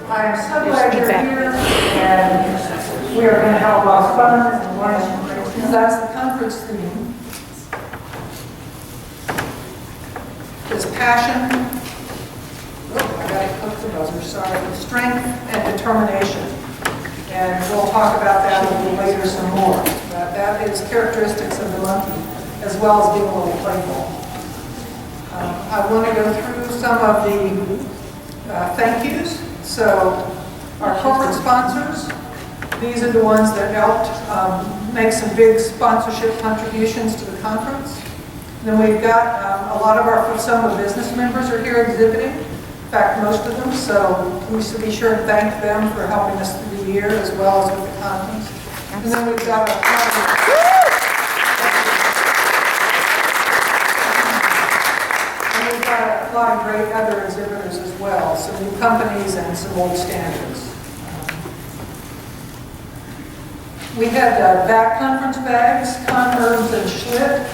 I am so glad you're here, and we are going to have a lot of fun and lunch, because that's the conference theme. Is passion, I got to click the buzzer, sorry, strength and determination. And we'll talk about that a little later some more. But that is characteristics of the monkey, as well as being a little playful. I want to go through some of the thank yous. So our corporate sponsors, these are the ones that helped make some big sponsorship contributions to the conference. Then we've got a lot of our FSOMA business members are here exhibiting. In fact, most of them. So we should be sure to thank them for helping us through the year as well as with the conference. And then we've got a lot of great other exhibitors as well, some new companies and some old standards. We had back conference bags, Con Herbs and Schlitt,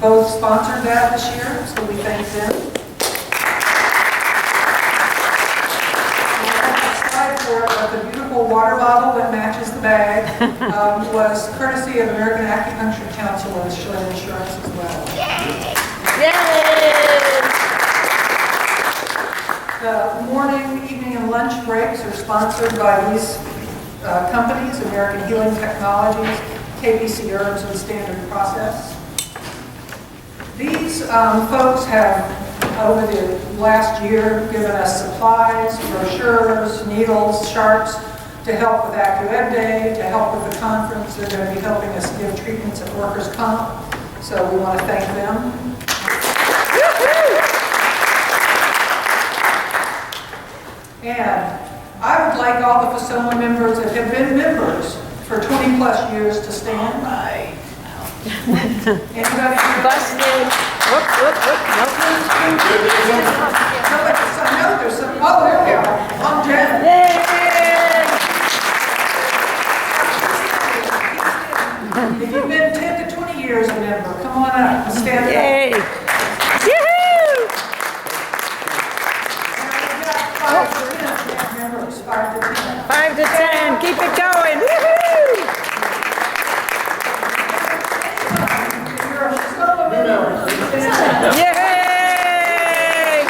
both sponsored that this year, so we thank them. But the beautiful water bottle that matches the bag was courtesy of American Acupuncture Council and Schlitt Insurance as well. Yay! The morning, evening, and lunch breaks are sponsored by these companies, American Healing Technologies, KBC Herbs, and Standard Process. These folks have, over the last year, given us supplies, brochures, needles, sharps, to help with AccuEd Day, to help with the conference. They're going to be helping us give treatments at workers' comp, so we want to thank them. And I would like all the FSOMA members that have been members for 20 plus years to stand. Right. Anybody? Busted. Whoop, whoop, whoop. Nope. I know there's some. Oh, there we are. I'm Jen. If you've been 10 to 20 years a member, come on up and stand up. Yay. Yoo-hoo! 5 to 10. Keep it going. Woohoo! Yay!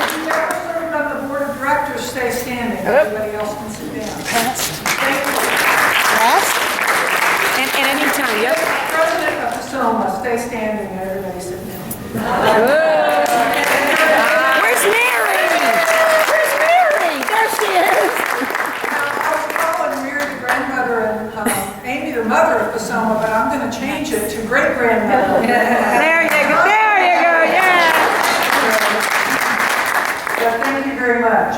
If you ever served on the board of directors, stay standing. Everybody else can sit down. Thank you. And anytime, yep. President of FSOMA, stay standing. Everybody sit down. Where's Mary? Where's Mary? There she is. I was calling Mary the grandmother and Amy the mother of FSOMA, but I'm going to change it to great-grandmother. There you go. There you go. Yeah. So thank you very much.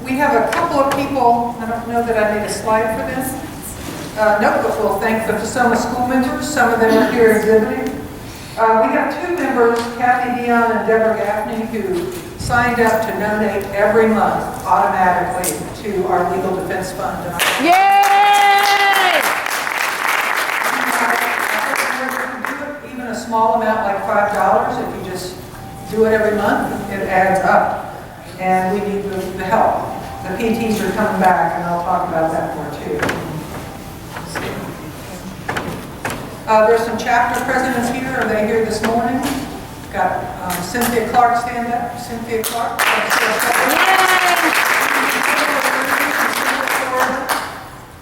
We have a couple of people, I don't know that I need a slide for this. No, but we'll thank the FSOMA school members. Some of them are here exhibiting. We have two members, Kathy Dion and Deborah Gaffney, who signed up to donate every month automatically to our legal defense fund. Yay! Even a small amount like $5, if you just do it every month, it adds up. And we need the help. The PTs are coming back, and I'll talk about that more too. There's some chapter presidents here. Are they here this morning? Got Cynthia Clark, stand up. Cynthia Clark.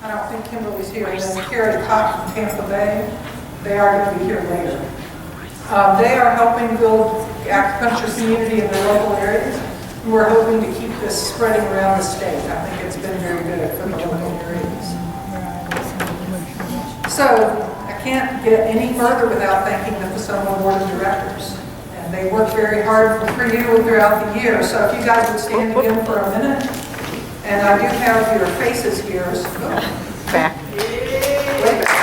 I don't think Kimberly's here. And then Carrie Cox from Tampa Bay. They are going to be here later. They are helping build the acupuncture community in the local areas. And we're hoping to keep this spreading around the state. I think it's been very good for the local areas. So, I can't get any further without thanking the FSOMA Board of Directors. And they work very hard for you throughout the year. So if you guys would stand again for a minute. And I do have your faces here. So, Back. Way back.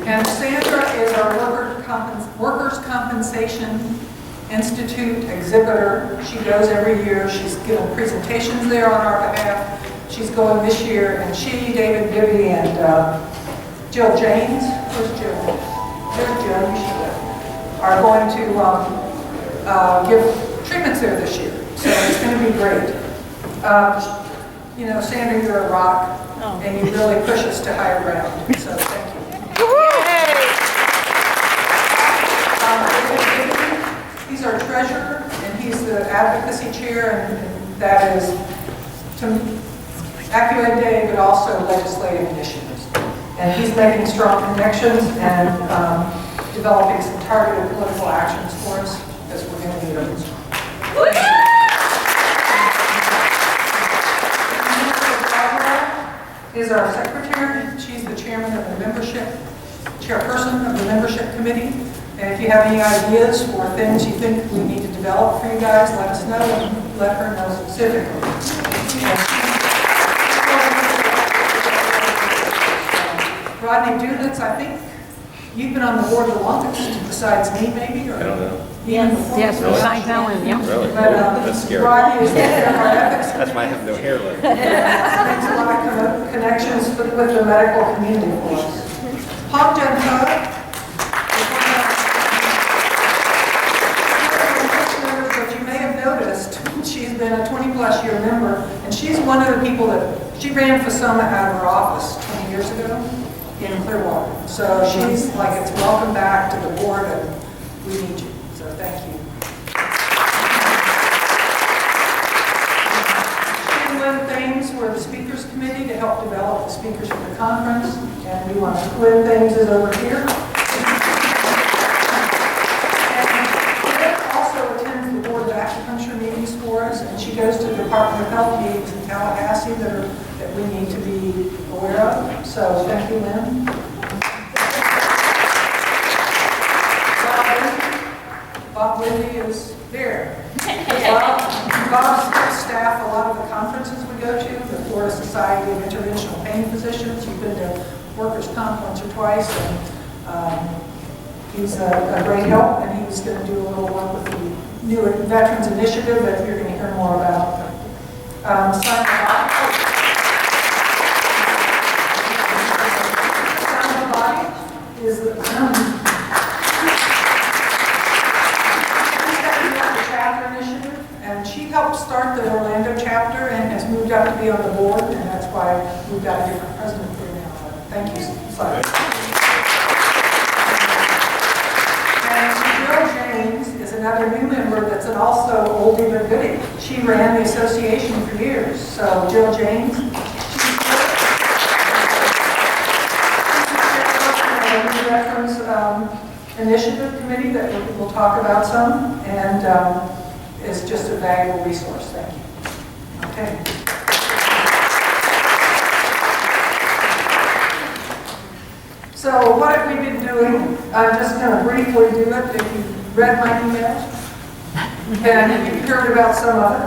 And Sandra is our Workers' Compensation Institute exhibitor. She goes every year. She's given presentations there on our behalf. She's going this year, and she, David Bibby, and Jill James, where's Jill? There's Jill, you should know, are going to give treatments there this year. So it's going to be great. You know, Sandra, you're a rock, and you really push us to higher ground. So thank you. He's our treasurer, and he's the advocacy chair, and that is to Accued Day, but also legislative initiatives. And he's making strong connections and developing some targeted political actions for us, as we're going to need them. Is our secretary. She's the chairperson of the membership committee. And if you have any ideas for things you think we need to develop for you guys, let us know and let her know specifically. Rodney Dudlitz, I think you've been on the board the longest, besides me maybe, or? I don't know. Yes, besides Ellen, yeah. Really? But That's scary. Rodney is the head of our ethics. That's why I have no hair left. Makes a lot of connections with the medical community for us. Pop Jen Ho. But you may have noticed she's been a 20-plus year member, and she's one of the people that she ran FSOMA out of her office 20 years ago in Clearwater. So she's like, it's welcome back to the board, and we need you. So thank you. Lynn Thames for the speakers committee to help develop the speakers for the conference, and we want to Lynn Thames is over here. And Lynn also attends the board of acupuncture meetings for us, and she goes to the Department of Health meetings in Tallahassee that we need to be aware of. So thank you, Lynn. Bob Lindy is there. Bob staff a lot of the conferences we go to, the Florida Society of Interventional Pain Physicians. You've been to Workers' Comp once or twice, and he's a great help, and he's going to do a little work with the new Veterans Initiative that you're going to hear more about. Simon Body is the and she helped start the Orlando chapter and has moved up to be on the board, and that's why we've got a different president here now. Thank you, Simon. And Jill James is another new member that's also oldie but goodie. She ran the association for years. So Jill James, she's the Veterans Initiative Committee that we'll talk about some, and is just a valuable resource. Thank you. Okay. So what have we been doing? I'm just going to briefly do it. If you read my email, and you've heard about some of it.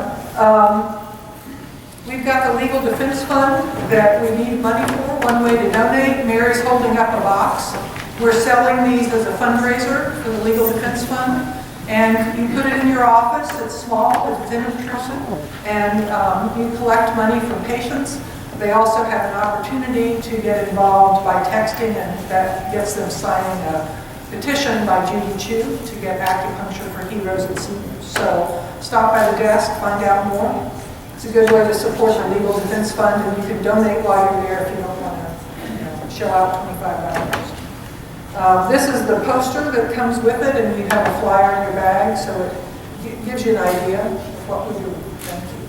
We've got the Legal Defense Fund that we need money for. One way to donate. Mary's holding up a box. We're selling these as a fundraiser for the Legal Defense Fund. And you put it in your office. It's small, it's inobtrusive, and you collect money from patients. They also have an opportunity to get involved by texting, and that gets them signing a petition by Judy Chu to get acupuncture for heroes and seniors. So stop by the desk, find out more. It's a good way to support the Legal Defense Fund, and you can donate while you're there if you don't want to shell out $25. This is the poster that comes with it, and you have a flyer in your bag, so it gives you an idea of what we do. Thank you.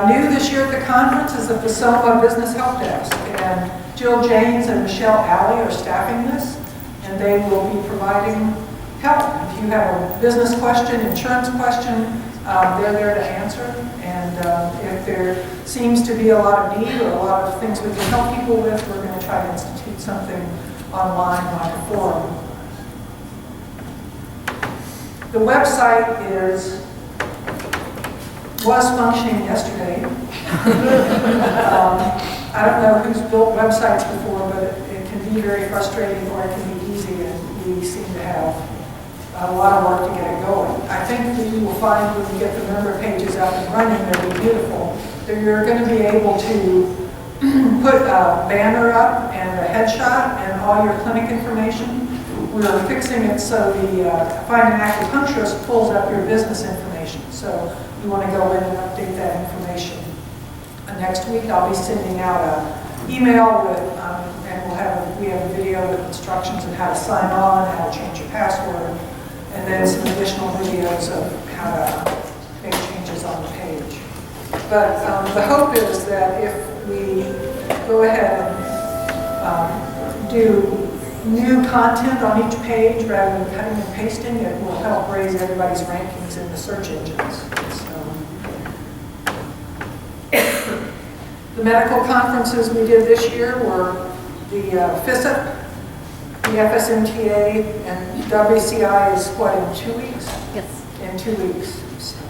New this year at the conference is the FSOMA Business Help Desk, and Jill James and Michelle Alley are staffing this, and they will be providing help. If you have a business question, insurance question, they're there to answer. And if there seems to be a lot of need or a lot of things we can help people with, we're going to try to institute something online like a forum. The website was functioning yesterday. I don't know who's built websites before, but it can be very frustrating, or it can be easy, and we seem to have a a lot of work to get it going. I think that you will find when you get the member pages up and running, they'll be beautiful. That you're going to be able to put a banner up and a headshot and all your clinic information. We're fixing it so the Find an Acupuncturist pulls up your business information. So you want to go in and update that information. Next week I'll be sending out an email with, and we have a video with instructions on how to sign on, how to change your password, and then some additional videos of how to make changes on the page. But the hope is that if we go ahead and do new content on each page rather than cutting and pasting, it will help raise everybody's rankings in the search engines. The medical conferences we did this year were the FSOMA, the FSMTA, and WCI is what, in 2 weeks? Yes. In 2 weeks. So,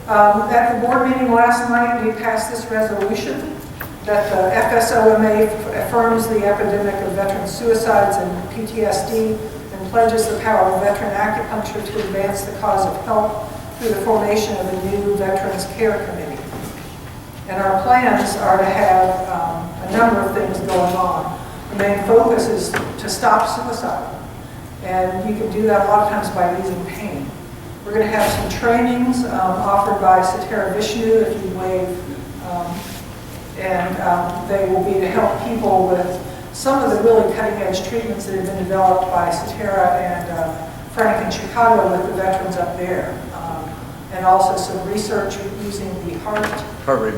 at the board meeting last night, we passed this resolution that the FSOMA affirms the epidemic of veteran suicides and PTSD and pledges the power of veteran acupuncture to advance the cause of health through the formation of a new Veterans Care Committee. And our plans are to have a number of things going on. The main focus is to stop suicide. And you can do that a lot of times by easing pain. We're going to have some trainings offered by Satara Vishnu, if you wave. They will be to help people with some of the really cutting-edge treatments that have been developed by Satara and Frank in Chicago with the veterans up there. And also some research using the heart rate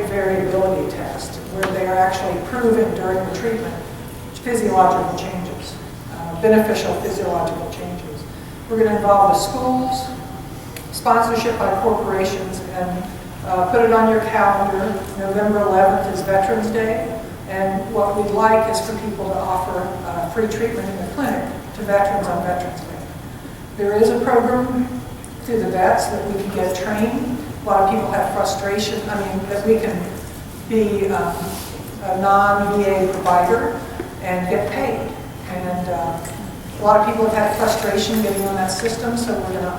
variability test, where they are actually proving during the treatment physiological changes, beneficial physiological changes. We're going to involve the schools, sponsorship by corporations, and put it on your calendar. November 11th is Veterans Day, and what we'd like is for people to offer free treatment in the clinic to veterans on Veterans Day. There is a program through the vets that we can get trained. A lot of people have frustration, that we can be a non-VA provider and get paid. And a lot of people have had frustration getting on that system, so we're going to,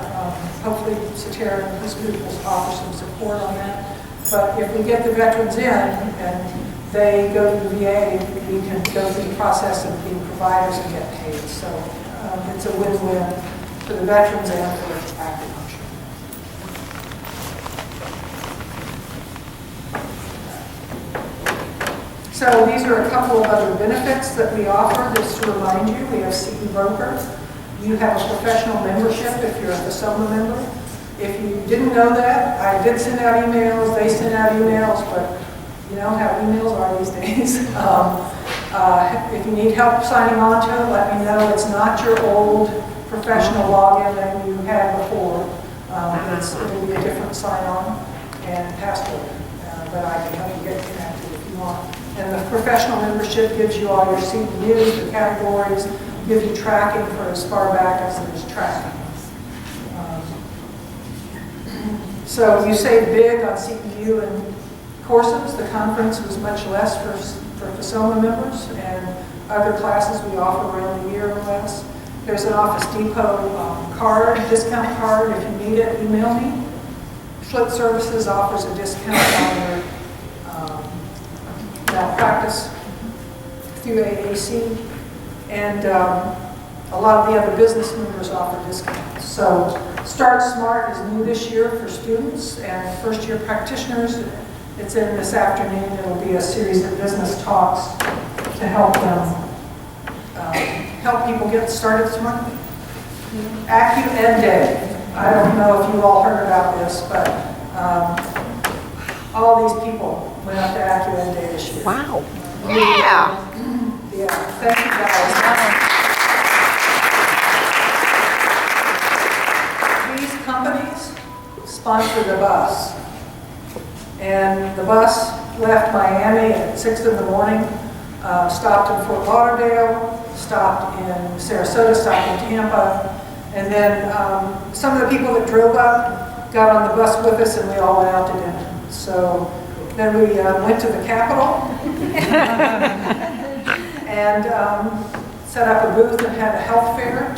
hopefully, Satara and his group will offer some support on that. But if we get the veterans in and they go to the VA, we can go through the process of being providers and get paid. So it's a win-win for the veterans and for acupuncture. So these are a couple of other benefits that we offer. Just to remind you, we have CE Broker. You have a professional membership if you're a FSOMA member. If you didn't know that, I did send out emails, they sent out emails, but you know how emails are these days. If you need help signing on to it, let me know. It's not your old professional login that you had before. It'll be a different sign-on and password, but I can help you get connected if you want. And the professional membership gives you all your CEUs, the categories, gives you tracking for as far back as there's tracking. So you save big on CPU and courses. The conference was much less for FSOMA members, and other classes we offer around the year or less. There's an Office Depot discount card. If you need it, email me. Flip Services offers a discount on your malpractice through AAC, and a lot of the other business members offer discounts. So Start Smart is new this year for students and first-year practitioners. It's in this afternoon. It'll be a series of business talks to help them help people get started smartly. AcuEd Day. I don't know if you all heard about this, but all these people went up to AcuEd Day this year. Wow. Yeah. Yeah. Thank you guys. These companies sponsored the bus. And the bus left Miami at 6 in the morning, stopped in Fort Lauderdale, stopped in Sarasota, stopped in Tampa, and then some of the people that drove up got on the bus with us and we all went out to dinner. So then we went to the Capitol and set up a booth and had a health fair.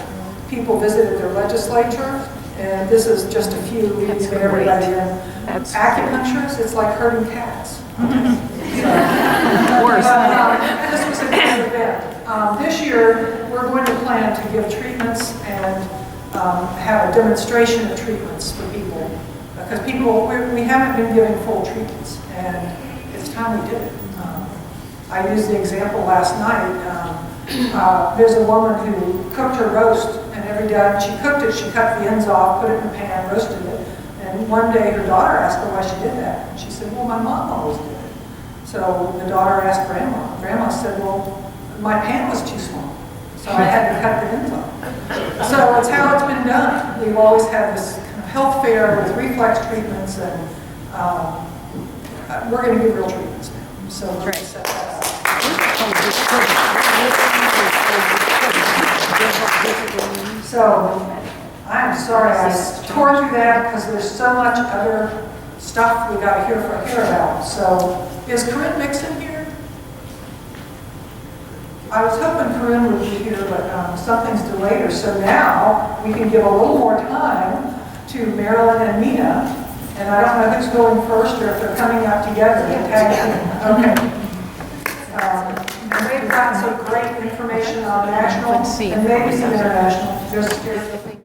people visited their legislature, and this is just a few, we didn't get everybody in. Acupuncturists, it's like herding cats. Worse. This was a good event. This year, we're going to plan to give treatments and have a demonstration of treatments for people. Because we haven't been giving full treatments, and it's time we did it. I used the example last night. There's a woman who cooked her roast, and every day she cooked it, she cut the ends off, put it in the pan, roasted it. And one day her daughter asked her why she did that. And she said, well, my mom always did it. So the daughter asked Grandma. Grandma said, well, my pan was too small, so I had to cut the ends off. So it's how it's been done. We've always had this kind of health fair with reflex treatments, and we're going to give real treatments now. So we're going to set that up. So I'm sorry I tore through that because there's so much other stuff we got to hear about. So is Corinne Mixon here? I was hoping Corinne would be here, but something's delayed her. So now we can give a little more time to Marilyn and Nina. And I don't know who's going first or if they're coming up together. Okay. And they've got some great information on national and maybe some international. Just